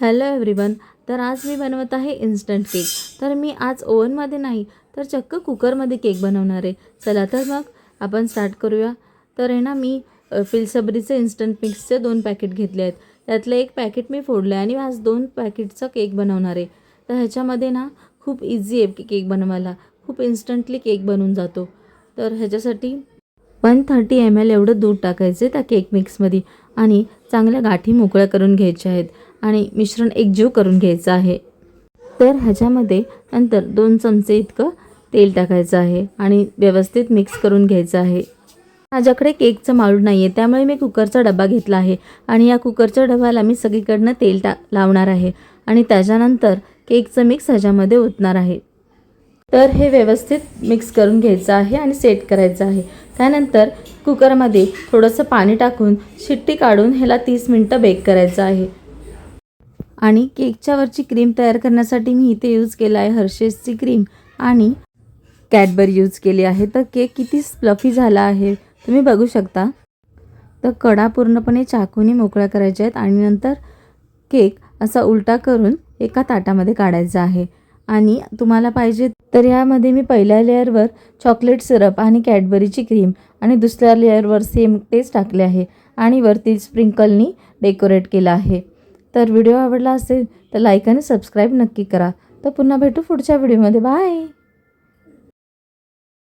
Hello everyone. तर आज मी बनवत आहे इन्स्टंट केक. तर मी आज ओव्हनमध्ये नाही तर चक्क कुकरमध्ये केक बनवणार आहे. चला तर मग आपण स्टार्ट करूया. तर आहे ना, मी फिलसबरीचे इन्स्टंट मिक्सचे 2 पॅकेट घेतले आहेत. त्यातलं एक पॅकेट मी फोडलं आहे आणि आज 2 पॅकेटचा केक बनवणार आहे. तर ह्याच्यामध्ये ना खूप इझी आहे केक बनवायला. खूप इन्स्टंटली केक बनून जातो. तर ह्याच्यासाठी 130 ml एवढं दूध टाकायचं त्या केक मिक्समध्ये आणि चांगल्या गाठी मोकळ्या करून घ्यायच्या आहेत आणि मिश्रण एकजीव करून घ्यायचं आहे. तर ह्याच्यामध्ये नंतर 2 चमचे इतकं तेल टाकायचं आहे आणि व्यवस्थित मिक्स करून घ्यायचं आहे. माझ्याकडे केकचं माऊड नाही आहे, त्यामुळे मी कुकरचा डबा घेतला आहे आणि या कुकरच्या डब्याला मी सगळीकडनं तेल लावणार आहे आणि त्याच्यानंतर केकचं मिक्स ह्याच्यामध्ये ओतणार आहे. तर हे व्यवस्थित मिक्स करून घ्यायचं आहे आणि सेट करायचं आहे. त्यानंतर कुकरमध्ये थोडंसं पाणी टाकून शिट्टी काढून ह्याला 30 मिनटं बेक करायचं आहे. आणि केकच्या वरची क्रीम तयार करण्यासाठी मी इथे यूज केला आहे हर्षेसची क्रीम आणि कॅडबरी यूज केली आहे. तर केक किती फ्लफी झाला आहे तुम्ही बघू शकता. तर कडा पूर्णपणे चाकूने मोकळ्या करायच्या आहेत आणि नंतर केक असा उलटा करून एका ताटामध्ये काढायचा आहे. आणि तुम्हाला पाहिजे तर यामध्ये मी पहिल्या लेअरवर चॉकलेट सिरप आणि कॅडबरीची क्रीम आणि दुसऱ्या लेअरवर सेम तेच टाकले आहे आणि वरती स्प्रिंकलनी डेकोरेट केलं आहे. तर व्हिडिओ आवडला असेल तर लाईक आणि सबस्क्राईब नक्की करा. तर पुन्हा भेटू पुढच्या व्हिडिओमध्ये. बाय.